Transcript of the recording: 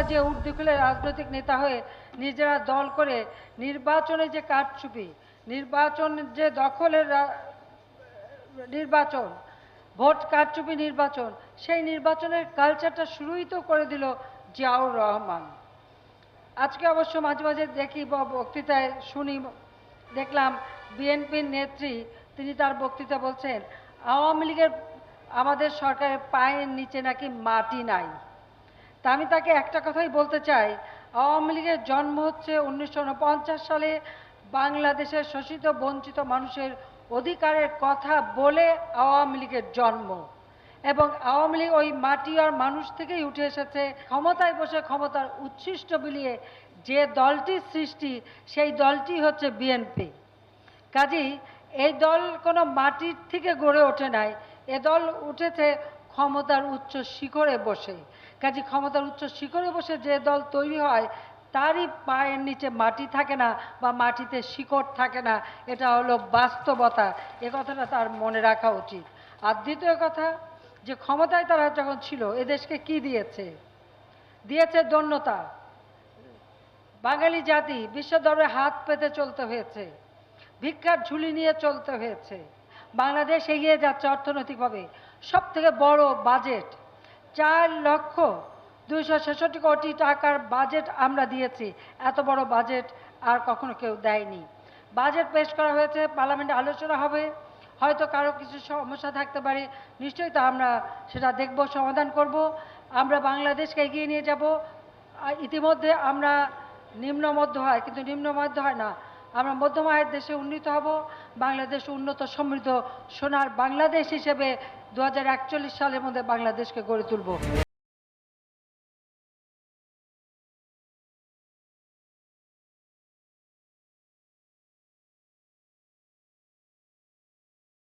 সাজিয়ে উর্দু খুলে রাজনৈতিক নেতা হয়ে নিজেরা দল করে নির্বাচনে যে কারচুপি, নির্বাচন যে দখলের নির্বাচন, ভোট কারচুপি নির্বাচন, সেই নির্বাচনের কালচারটা শুরুই তো করে দিল জিয়াউর রহমান। আজকে অবশ্য মাঝে মাঝে দেখি বক্তৃতায় শুনি, দেখলাম বিএনপির নেত্রী তিনি তার বক্তৃতা বলছেন আওয়ামী লীগের আমাদের সরকারের পায়ের নিচে নাকি মাটি নাই। তা আমি তাকে একটা কথাই বলতে চাই, আওয়ামী লীগের জন্ম হচ্ছে 1949 সালে বাংলাদেশের শোষিত বঞ্চিত মানুষের অধিকারের কথা বলে আওয়ামী লীগের জন্ম, এবং আওয়ামী লীগ ওই মাটি আর মানুষ থেকেই উঠে এসেছে। ক্ষমতায় বসে ক্ষমতার উচ্ছিষ্ট বিলিয়ে যে দলটির সৃষ্টি, সেই দলটি হচ্ছে বিএনপি। কাজেই এই দল কোনো মাটির থেকে গড়ে ওঠে নাই, এ দল উঠেছে ক্ষমতার উচ্চ শিখরে বসে। কাজে ক্ষমতার উচ্চ শিখরে বসে যে দল তৈরি হয় তারই পায়ের নিচে মাটি থাকে না বা মাটিতে শিকড় থাকে না, এটা হলো বাস্তবতা। এ কথাটা তার মনে রাখা উচিত। আর দ্বিতীয় কথা, যে ক্ষমতায় তারা যখন ছিল এদেশকে কি দিয়েছে? দিয়েছে দন্যতা। বাঙালি জাতি বিশ্ব দরবারে হাত পেতে চলতে হয়েছে, ভিক্ষার ঝুলি নিয়ে চলতে হয়েছে। বাংলাদেশ এগিয়ে যাচ্ছে অর্থনৈতিকভাবে, সব থেকে বড় বাজেট 4,266 কোটি টাকার বাজেট আমরা দিয়েছি। এত বড় বাজেট আর কখনো কেউ দেয়নি। বাজেট পেশ করা হয়েছে, পার্লামেন্টে আলোচনা হবে, হয়তো কারো কিছু সমস্যা থাকতে পারে, নিশ্চয়ই তা আমরা সেটা দেখব, সমাধান করব, আমরা বাংলাদেশকে এগিয়ে নিয়ে যাব। ইতিমধ্যে আমরা নিম্ন মধ্য হয়, কিন্তু নিম্ন মধ্য হয় না, আমরা মধ্যম আয়ের দেশে উন্নীত হব। বাংলাদেশ উন্নত সমৃদ্ধ সোনার বাংলাদেশ হিসেবে 2041 সালের মধ্যে বাংলাদেশকে গড়ে তুলব।